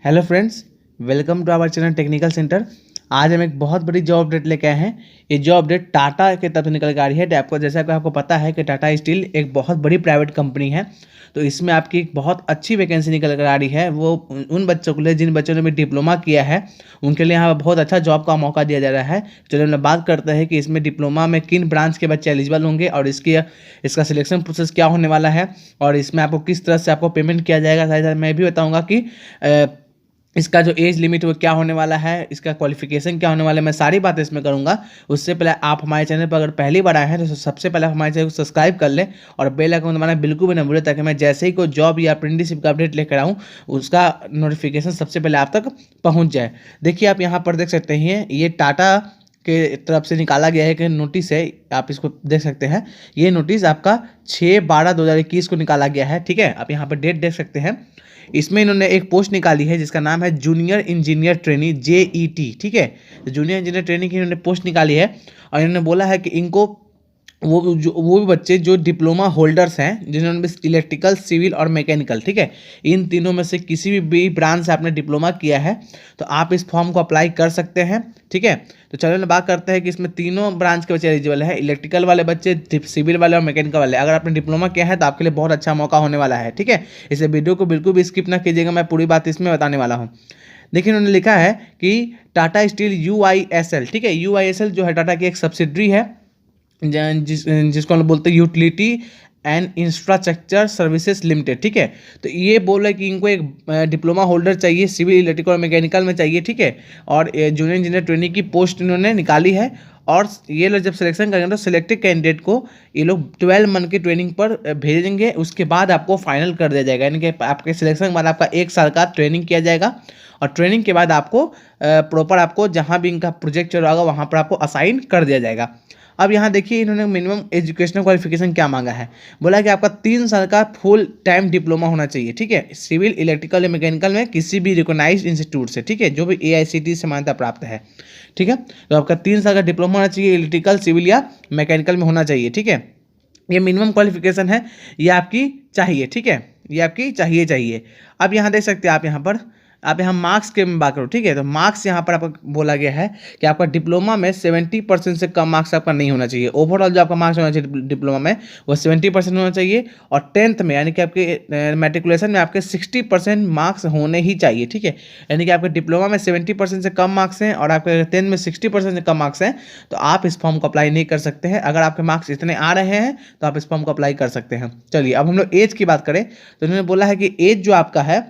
Hello friends, welcome to our channel technical centre. आज हम एक बहुत बड़ी जॉब अपडेट लेके आए हैं। ये जॉब अपडेट टाटा के तरफ से निकल के आ रही है। आपको जैसा कि आपको पता है कि टाटा स्टील एक बहुत बड़ी प्राइवेट कंपनी है, तो इसमें आपकी एक बहुत अच्छी वैकेंसी निकल कर आ रही है। वो उन बच्चों के लिए जिन बच्चों ने भी डिप्लोमा किया है, उनके लिए यहाँ बहुत अच्छा जॉब का मौका दिया जा रहा है। चलिए हम बात करते हैं कि इसमें डिप्लोमा में किन ब्रांच के बच्चे एलिजिबल होंगे और इसका सिलेक्शन प्रोसेस क्या होने वाला है और इसमें आपको किस तरह से आपको पेमेंट किया जाएगा। साथ ही मैं भी बताऊँगा कि इसका जो एज लिमिट वो क्या होने वाला है, इसका क्वालिफिकेशन क्या होने वाला है, मैं सारी बातें इसमें करूंगा। उससे पहले आप हमारे चैनल पर अगर पहली बार आए हैं तो सबसे पहले हमारे चैनल को सब्सक्राइब कर लें और बेल आइकन दबाना बिल्कुल भी ना भूलें, ताकि मैं जैसे ही कोई जॉब या अप्रेंटिसशिप का अपडेट लेकर आऊँ उसका नोटिफिकेशन सबसे पहले आप तक पहुँच जाए। देखिए, आप यहाँ पर देख सकते हैं, ये टाटा के तरफ से निकाला गया है कि नोटिस है, आप इसको देख सकते हैं। ये नोटिस आपका 6/12/2021 को निकाला गया है। ठीक है, आप यहाँ पर डेट देख सकते हैं। इसमें इन्होंने एक पोस्ट निकाली है जिसका नाम है जूनियर इंजीनियर ट्रेनी JET। ठीक है, जूनियर इंजीनियर ट्रेनी की इन्होंने पोस्ट निकाली है और इन्होंने बोला है कि इनको वो भी बच्चे जो डिप्लोमा होल्डर्स हैं, जिन्होंने भी इलेक्ट्रिकल, सिविल और मैकेनिकल, ठीक है, इन तीनों में से किसी भी ब्रांच से आपने डिप्लोमा किया है तो आप इस फॉर्म को अप्लाई कर सकते हैं। ठीक है, तो चलो ना बात करते हैं कि इसमें तीनों ब्रांच के बच्चे एलिजिबल है, इलेक्ट्रिकल वाले बच्चे, सिविल वाले और मैकेनिकल वाले। अगर आपने डिप्लोमा किया है तो आपके लिए बहुत अच्छा मौका होने वाला है। ठीक है, इसे वीडियो को बिल्कुल भी स्किप ना कीजिएगा, मैं पूरी बात इसमें बताने वाला हूँ। देखिए, उन्होंने लिखा है कि टाटा स्टील UISL, ठीक है, UISL जो है टाटा की एक सब्सिडरी है, जिसको हम बोलते हैं utility and infrastructure services limited. ठीक है, तो ये बोल रहा है कि इनको एक डिप्लोमा होल्डर चाहिए, सिविल, इलेक्ट्रिकल और मैकेनिकल में चाहिए। ठीक है, और जूनियर इंजीनियर ट्रेनिंग की पोस्ट इन्होंने निकाली है और ये लोग जब सिलेक्शन करेंगे तो सिलेक्टेड कैंडिडेट को ये लोग 12 मंथ की ट्रेनिंग पर भेजेंगे। उसके बाद आपको फाइनल कर दिया जाएगा, यानी कि आपके सिलेक्शन के बाद आपका 1 साल का ट्रेनिंग किया जाएगा और ट्रेनिंग के बाद आपको प्रॉपर आपको जहाँ भी इनका प्रोजेक्ट चल रहा होगा वहाँ पर आपको असाइन कर दिया जाएगा। अब यहाँ देखिए, इन्होंने मिनिमम एजुकेशनल क्वालिफिकेशन क्या मांगा है। बोला कि आपका 3 साल का फुल टाइम डिप्लोमा होना चाहिए। ठीक है, सिविल, इलेक्ट्रिकल या मैकेनिकल में किसी भी रिकॉग्नाइज्ड इंस्टीट्यूट से, ठीक है, जो भी AICTE से मान्यता प्राप्त है। ठीक है, तो आपका 3 साल का डिप्लोमा होना चाहिए, इलेक्ट्रिकल, सिविल या मैकेनिकल में होना चाहिए। ठीक है, ये मिनिमम क्वालिफिकेशन है, ये आपकी चाहिए। ठीक है, ये आपकी चाहिए। अब यहाँ देख सकते हैं आप यहाँ मार्क्स के में बात करो। ठीक है, तो मार्क्स यहाँ पर आपको बोला गया है कि आपका डिप्लोमा में 70% से कम मार्क्स आपका नहीं होना चाहिए। ओवरऑल जो आपका मार्क्स होना चाहिए डिप्लोमा में वो 70% होना चाहिए और 10th में यानी कि आपके मैट्रिकुलेशन में आपके 60% मार्क्स होने ही चाहिए। ठीक है, यानी कि आपके डिप्लोमा में 70% से कम मार्क्स हैं और आपके 10th में 60% से कम मार्क्स हैं तो आप इस फॉर्म को अप्लाई नहीं कर सकते हैं। अगर आपके मार्क्स इतने आ रहे हैं तो आप इस फॉर्म को अप्लाई कर सकते हैं। चलिए, अब हम लोग एज की बात करें तो उन्होंने बोला है कि एज जो आपका है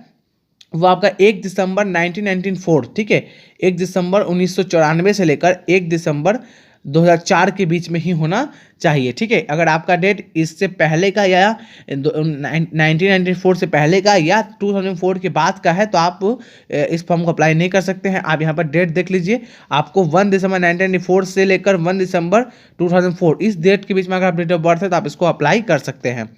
वो आपका 1 दिसंबर 1994, ठीक है, 1 दिसंबर 1994 से लेकर 1 दिसंबर 2004 के बीच में ही होना चाहिए। ठीक है, अगर आपका डेट इससे पहले का या 1994 से पहले का या 2004 के बाद का है तो आप इस फॉर्म को अप्लाई नहीं कर सकते हैं। आप यहाँ पर डेट देख लीजिए, आपको 1 दिसंबर 1994 से लेकर 1 दिसंबर 2004 इस डेट के बीच में अगर आप डेट ऑफ बर्थ है तो आप इसको अप्लाई कर सकते हैं।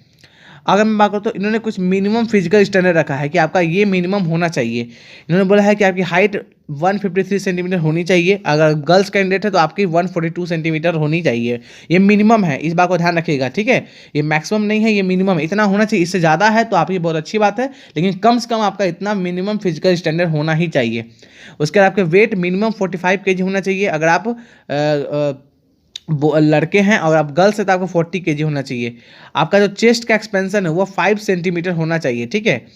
अगर मैं बात करूँ तो इन्होंने कुछ मिनिमम फिजिकल स्टैंडर्ड रखा है कि आपका ये मिनिमम होना चाहिए। इन्होंने बोला है कि आपकी हाइट 153 सेंटीमीटर होनी चाहिए, अगर गर्ल्स कैंडिडेट है तो आपकी 142 सेंटीमीटर होनी चाहिए। ये मिनिमम है, इस बात को ध्यान रखिएगा। ठीक है, ये मैक्सिमम नहीं है, ये मिनिमम है, इतना होना चाहिए। इससे ज़्यादा है तो आपकी बहुत अच्छी बात है, लेकिन कम से कम आपका इतना मिनिमम फिजिकल स्टैंडर्ड होना ही चाहिए। उसके बाद आपके वेट मिनिमम 45 kg होना चाहिए, अगर आप लड़के हैं और आप गर्ल्स है तो आपको 40 kg होना चाहिए। आपका जो चेस्ट का एक्सपेंशन है वो 5 सेंटीमीटर होना चाहिए। ठीक है,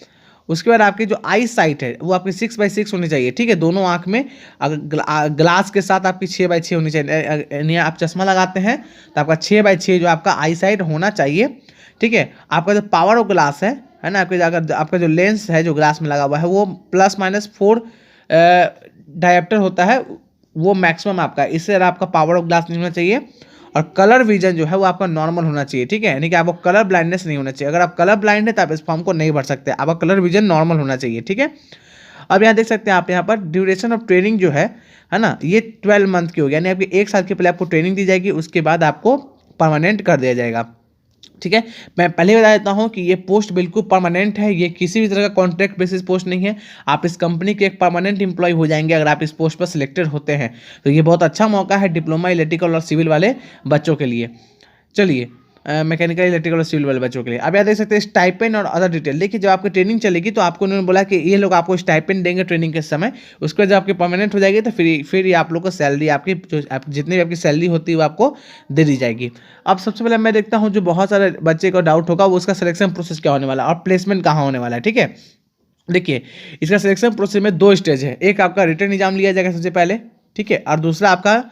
उसके बाद आपकी जो आई साइट है वो आपकी 6/6 होनी चाहिए। ठीक है, दोनों आँख में अगर ग्लास के साथ आपकी 6/6 होनी चाहिए, यानी आप चश्मा लगाते हैं तो आपका 6/6 जो आपका आई साइट होना चाहिए। ठीक है, आपका जो पावर ऑफ ग्लास है ना, अगर आपका जो लेंस है जो ग्लास में लगा हुआ है वो ±4 डायप्टर होता है, वो मैक्सिमम आपका, इससे ज़्यादा आपका पावर ऑफ ग्लास नहीं होना चाहिए। और कलर विजन जो है वो आपका नॉर्मल होना चाहिए। ठीक है, यानी कि आपको कलर ब्लाइंडनेस नहीं होना चाहिए। अगर आप कलर ब्लाइंड है तो आप इस फॉर्म को नहीं भर सकते, आपका कलर विजन नॉर्मल होना चाहिए। ठीक है, अब यहाँ देख सकते हैं आप यहाँ पर ड्यूरेशन ऑफ ट्रेनिंग जो है ना, ये 12 मंथ की होगी, यानी आपकी 1 साल के पहले आपको ट्रेनिंग दी जाएगी, उसके बाद आपको परमानेंट कर दिया जाएगा। ठीक है, मैं पहले बता देता हूं कि ये पोस्ट बिल्कुल परमानेंट है, ये किसी भी तरह का कॉन्ट्रैक्ट बेसिस पोस्ट नहीं है। आप इस कंपनी के एक परमानेंट एम्प्लॉय हो जाएंगे अगर आप इस पोस्ट पर सिलेक्टेड होते हैं, तो ये बहुत अच्छा मौका है डिप्लोमा, इलेक्ट्रिकल और सिविल वाले बच्चों के लिए। चलिए, मैकेनिकल, इलेक्ट्रिकल और सिविल वाले बच्चों के लिए। अब यहाँ देख सकते हैं स्टाइपेंड और अदर डिटेल। देखिए जब आपकी ट्रेनिंग चलेगी तो आपको उन्होंने बोला कि ये लोग आपको स्टाइपेंड देंगे ट्रेनिंग के समय, उसके बाद जब आपकी परमानेंट हो जाएगी तो फिर ये आप लोग को सैलरी आपकी जो जितनी भी आपकी सैलरी होती है वो आपको दे दी जाएगी। अब सबसे पहले मैं देखता हूँ जो बहुत सारे बच्चे को डाउट होगा वो उसका सिलेक्शन प्रोसेस क्या होने वाला है और प्लेसमेंट कहाँ होने वाला है। ठीक है, देखिए इसका सिलेक्शन प्रोसेस में 2 स्टेज है। एक आपका रिटन एग्जाम लिया जाएगा सबसे पहले, ठीक है, और दूसरा आपका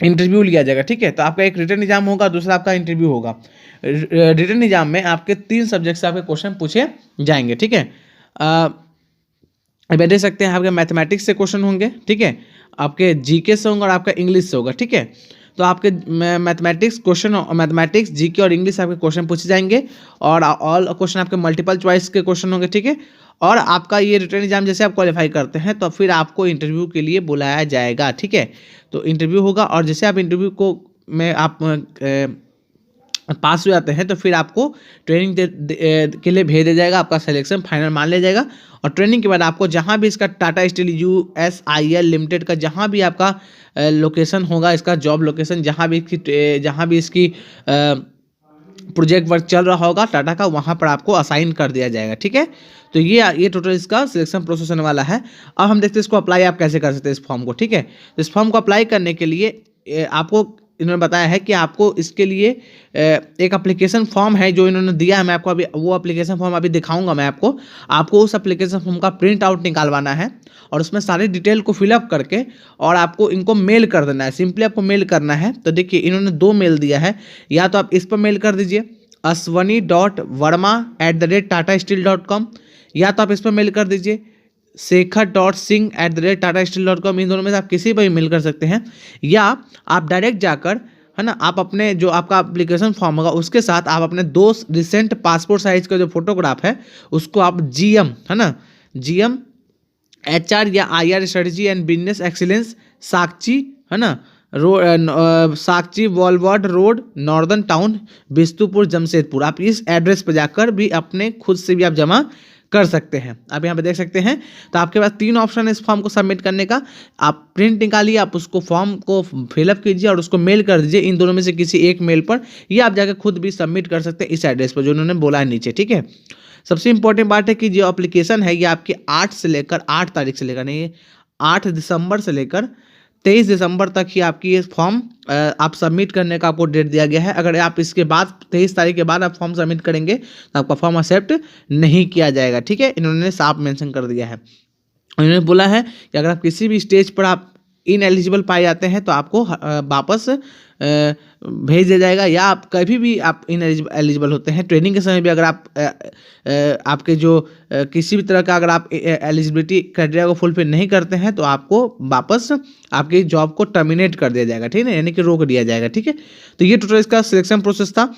इंटरव्यू लिया जाएगा। ठीक है, तो आपका एक रिटन एग्जाम होगा, दूसरा आपका इंटरव्यू होगा। रिटन एग्जाम में आपके 3 सब्जेक्ट से आपके क्वेश्चन पूछे जाएंगे। ठीक है, अब देख सकते हैं आपके मैथमेटिक्स से क्वेश्चन होंगे, ठीक है, आपके जीके से होंगे और आपका इंग्लिश से होगा। ठीक है, तो आपके मैथमेटिक्स क्वेश्चन, मैथमेटिक्स, जीके और इंग्लिश आपके क्वेश्चन पूछे जाएंगे और ऑल क्वेश्चन आपके मल्टीपल चॉइस के क्वेश्चन होंगे। ठीक है, और आपका ये रिटन एग्जाम जैसे आप क्वालिफाई करते हैं तो फिर आपको इंटरव्यू के लिए बुलाया जाएगा। ठीक है, तो इंटरव्यू होगा और जैसे आप इंटरव्यू को में आप पास हो जाते हैं तो फिर आपको ट्रेनिंग के लिए भेज दिया जाएगा, आपका सिलेक्शन फाइनल मान लिया जाएगा। और ट्रेनिंग के बाद आपको जहाँ भी इसका टाटा स्टील USIL लिमिटेड का जहाँ भी आपका लोकेशन होगा, इसका जॉब लोकेशन जहाँ भी इसकी प्रोजेक्ट वर्क चल रहा होगा टाटा का, वहाँ पर आपको असाइन कर दिया जाएगा। ठीक है, तो ये टोटल इसका सिलेक्शन प्रोसेस होने वाला है। अब हम देखते हैं इसको अप्लाई आप कैसे कर सकते हैं इस फॉर्म को। ठीक है, तो इस फॉर्म को अप्लाई करने के लिए आपको इन्होंने बताया है कि आपको इसके लिए एक एप्लीकेशन फॉर्म है जो इन्होंने दिया है। मैं आपको अभी वो एप्लीकेशन फॉर्म अभी दिखाऊंगा मैं आपको उस एप्लीकेशन फॉर्म का प्रिंट आउट निकालवाना है और उसमें सारी डिटेल को फिलअप करके और आपको इनको मेल कर देना है। सिंपली आपको मेल करना है। तो देखिए इन्होंने 2 मेल दिया है, या तो आप इस पर मेल कर दीजिए ashwani.verma@tatasteel.com, या तो आप इस पर मेल कर दीजिए shekhar.singh@tatasteel.com। इन दोनों में से आप किसी पर भी मेल कर सकते हैं, या आप डायरेक्ट जाकर, है ना, आप अपने जो आपका एप्लीकेशन फॉर्म होगा उसके साथ आप अपने 2 रिसेंट पासपोर्ट साइज का जो फोटोग्राफ है उसको आप GM, है ना, GM HR या IR strategy and business excellence, Sakchi, है ना, Sakchi boulevard road, northern town, Bistupur, Jamshedpur, आप इस एड्रेस पर जाकर भी अपने खुद से भी आप जमा कर सकते हैं। आप यहाँ पे देख सकते हैं। तो आपके पास 3 ऑप्शन है इस फॉर्म को सबमिट करने का। आप प्रिंट निकालिए, आप उसको फॉर्म को फिलअप कीजिए और उसको मेल कर दीजिए इन दोनों में से किसी एक मेल पर, या आप जाकर खुद भी सबमिट कर सकते हैं इस एड्रेस पर जो उन्होंने बोला है नीचे। ठीक है, सबसे इंपॉर्टेंट बात है कि जो एप्लीकेशन है ये आपकी 8 तारीख से लेकर नहीं, 8 दिसंबर से लेकर 23 दिसंबर तक ही आपकी ये फॉर्म आप सबमिट करने का आपको डेट दिया गया है। अगर आप इसके बाद 23 तारीख के बाद आप फॉर्म सबमिट करेंगे तो आपका फॉर्म एक्सेप्ट नहीं किया जाएगा। ठीक है, इन्होंने साफ मेंशन कर दिया है। इन्होंने बोला है कि अगर आप किसी भी स्टेज पर आप इनएलिजिबल पाए जाते हैं तो आपको वापस भेज दिया जाएगा, या आप कभी भी आप इनएलिजिबल होते हैं ट्रेनिंग के समय भी अगर आप आपके जो किसी भी तरह का अगर आप एलिजिबिलिटी क्राइटेरिया को फुलफिल नहीं करते हैं तो आपको वापस आपकी जॉब को टर्मिनेट कर दिया जाएगा। ठीक है, यानी कि रोक दिया जाएगा। ठीक है, तो ये टोटल इसका सिलेक्शन प्रोसेस था।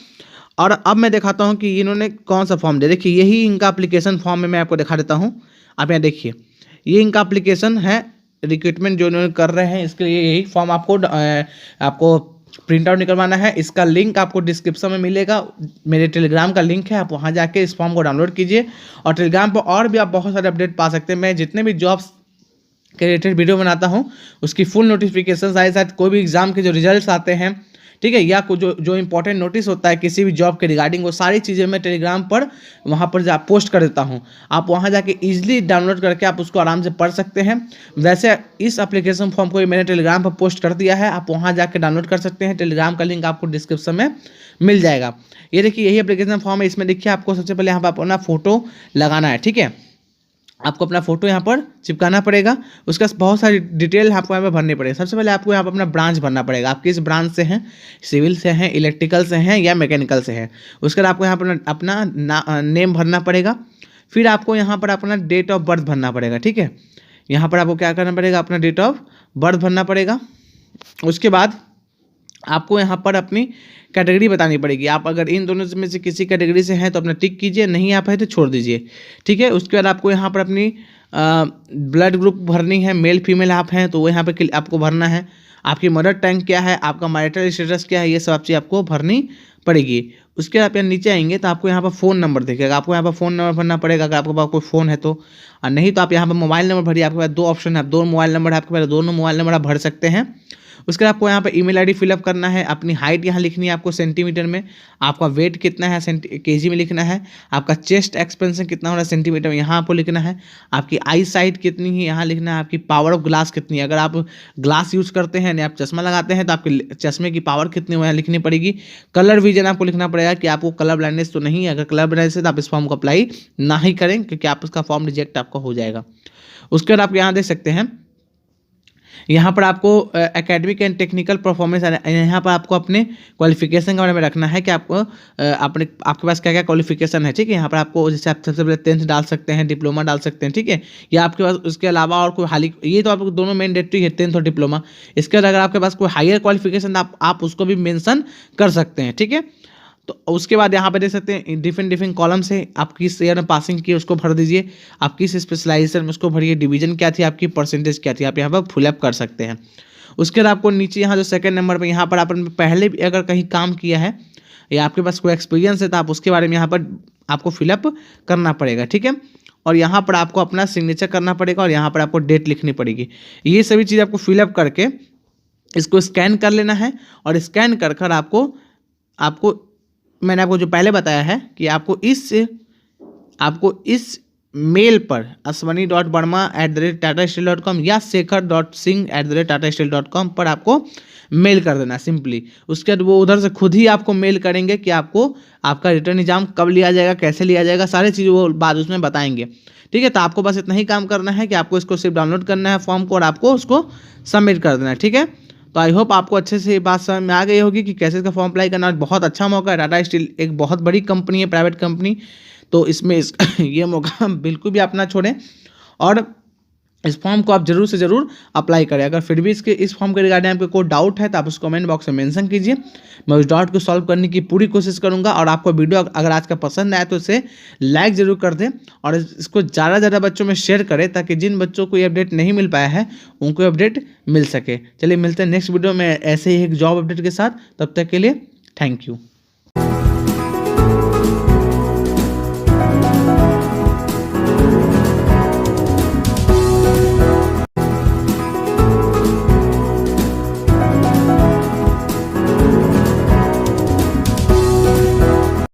और अब मैं दिखाता हूँ कि इन्होंने कौन सा फॉर्म दिया। देखिए यही इनका एप्लीकेशन फॉर्म में मैं आपको दिखा देता हूँ। आप यहाँ देखिए, ये इनका एप्लीकेशन है, रिक्रूटमेंट जो इन्होंने कर रहे हैं इसके लिए यही फॉर्म आपको प्रिंट आउट निकलवाना है। इसका लिंक आपको डिस्क्रिप्शन में मिलेगा, मेरे टेलीग्राम का लिंक है, आप वहाँ जाके इस फॉर्म को डाउनलोड कीजिए। और टेलीग्राम पर और भी आप बहुत सारे अपडेट पा सकते हैं। मैं जितने भी जॉब्स के रिलेटेड वीडियो बनाता हूँ उसकी फुल नोटिफिकेशन आए, साथ कोई भी एग्जाम के जो रिजल्ट्स आते हैं, ठीक है, या जो इंपॉर्टेंट नोटिस होता है किसी भी जॉब के रिगार्डिंग, वो सारी चीज़ें मैं टेलीग्राम पर वहाँ पर जा पोस्ट कर देता हूँ। आप वहाँ जाके इजीली डाउनलोड करके आप उसको आराम से पढ़ सकते हैं। वैसे इस एप्लीकेशन फॉर्म को मैंने टेलीग्राम पर पोस्ट कर दिया है, आप वहाँ जाके डाउनलोड कर सकते हैं। टेलीग्राम का लिंक आपको डिस्क्रिप्शन में मिल जाएगा। ये देखिए यही एप्लीकेशन फॉर्म है। इसमें देखिए आपको सबसे पहले यहाँ पर अपना फ़ोटो लगाना है। ठीक है, आपको अपना फोटो यहाँ पर चिपकाना पड़ेगा। उसका बहुत सारी डिटेल आपको यहाँ पर भरनी पड़ेगी। सबसे पहले आपको यहाँ पर अपना ब्रांच भरना पड़ेगा, आप किस ब्रांच से हैं, सिविल से हैं, इलेक्ट्रिकल से हैं या मैकेनिकल से हैं। उसके बाद आपको यहाँ पर अपना नेम भरना पड़ेगा। फिर आपको यहाँ पर अपना डेट ऑफ बर्थ भरना पड़ेगा। ठीक है, यहाँ पर आपको क्या करना पड़ेगा, अपना डेट ऑफ बर्थ भरना पड़ेगा। उसके बाद आपको यहाँ पर अपनी कैटेगरी बतानी पड़ेगी। आप अगर इन दोनों में से किसी कैटेगरी से हैं तो अपना टिक कीजिए, नहीं आप है तो छोड़ दीजिए। ठीक है, उसके बाद आपको यहाँ पर अपनी ब्लड ग्रुप भरनी है, मेल फीमेल आप हैं तो वो यहाँ पर आपको भरना है। आपकी मदर टंग क्या है, आपका मैरिटल स्टेटस क्या है, ये सब चीज़ आपको भरनी पड़ेगी। उसके बाद आप यहाँ नीचे आएंगे तो आपको यहाँ पर फ़ोन नंबर दिखेगा, आपको यहाँ पर फ़ोन नंबर भरना पड़ेगा अगर आपके पास कोई फ़ोन है तो, और नहीं तो आप यहाँ पर मोबाइल नंबर भरिए। आपके पास 2 ऑप्शन है, 2 मोबाइल नंबर है आपके पास, दोनों मोबाइल नंबर आप भर सकते हैं। उसके बाद आपको यहाँ पे ईमेल आईडी फिलअप करना है, अपनी हाइट यहाँ लिखनी है आपको सेंटीमीटर में, आपका वेट कितना है केजी में लिखना है, आपका चेस्ट एक्सपेंशन कितना हो रहा है सेंटीमीटर में यहाँ आपको लिखना है, आपकी आई साइट कितनी है यहाँ लिखना है, आपकी पावर ऑफ ग्लास कितनी है, अगर आप ग्लास यूज़ करते हैं या आप चश्मा लगाते हैं तो आपके चश्मे की पावर कितनी है लिखनी पड़ेगी। कलर विजन आपको लिखना पड़ेगा कि आपको कलर ब्लाइंडनेस तो नहीं है, अगर कलर ब्लाइंडनेस है तो आप इस फॉर्म को अप्लाई ना ही करें क्योंकि आप उसका फॉर्म रिजेक्ट आपका हो जाएगा। उसके बाद आप यहाँ देख सकते हैं, यहाँ पर आपको एकेडमिक एंड टेक्निकल परफॉर्मेंस, यहाँ पर आपको अपने क्वालिफिकेशन के बारे में रखना है कि आपको आपके पास क्या क्या क्वालिफिकेशन है, ठीक है। यहाँ पर आपको जैसे आप सबसे पहले 10th डाल सकते हैं, डिप्लोमा डाल सकते हैं, ठीक है, या आपके पास उसके अलावा और कोई हाली, ये तो आपको दोनों मैंडेटरी है 10th और डिप्लोमा। इसके बाद अगर आपके पास कोई हायर क्वालिफिकेशन आप उसको भी मेंशन कर सकते हैं, ठीक है। तो उसके बाद यहाँ पे देख सकते हैं डिफरेंट कॉलम से आप किस ईयर में पासिंग किए उसको भर दीजिए, आप किस स्पेशलाइजेशन में उसको भरिए, डिवीजन क्या थी आपकी, परसेंटेज क्या थी, आप यहाँ पर फुलअप कर सकते हैं। उसके बाद आपको नीचे यहाँ जो सेकंड नंबर पे यहाँ पर आपने पहले भी अगर कहीं काम किया है या आपके पास कोई एक्सपीरियंस है तो आप उसके बारे में यहाँ पर आपको फिलअप करना पड़ेगा, ठीक है। और यहाँ पर आपको अपना सिग्नेचर करना पड़ेगा और यहाँ पर आपको डेट लिखनी पड़ेगी। ये सभी चीज़ आपको फिलअप करके इसको स्कैन कर लेना है और स्कैन कर कर आपको मैंने आपको जो पहले बताया है कि आपको इस मेल पर ashwani.verma@tatasteel.com या shekhar.singh@tatasteel.com पर आपको मेल कर देना सिंपली। उसके बाद वो उधर से खुद ही आपको मेल करेंगे कि आपको आपका रिटर्न एग्जाम कब लिया जाएगा, कैसे लिया जाएगा, सारी चीज़ वो बाद उसमें बताएंगे, ठीक है। तो आपको बस इतना ही काम करना है कि आपको इसको सिर्फ डाउनलोड करना है फॉर्म को और आपको उसको सबमिट कर देना है, ठीक है। तो आई होप आपको अच्छे से ये बात समझ में आ गई होगी कि कैसे इसका फॉर्म अप्लाई करना है। बहुत अच्छा मौका है, टाटा स्टील एक बहुत बड़ी कंपनी है, प्राइवेट कंपनी, तो इसमें ये मौका बिल्कुल भी आप ना छोड़ें और इस फॉर्म को आप जरूर से ज़रूर अप्लाई करें। अगर फिर भी इस फॉर्म के रिगार्डिंग आपको कोई डाउट है तो आप उस कमेंट बॉक्स में मेंशन कीजिए, मैं उस डाउट को सॉल्व करने की पूरी कोशिश करूंगा। और आपको वीडियो अगर आज का पसंद आए तो इसे लाइक ज़रूर कर दें और इसको ज़्यादा ज़्यादा बच्चों में शेयर करें ताकि जिन बच्चों को ये अपडेट नहीं मिल पाया है उनको अपडेट मिल सके। चलिए मिलते हैं नेक्स्ट वीडियो में ऐसे ही एक जॉब अपडेट के साथ, तब तक के लिए थैंक यू।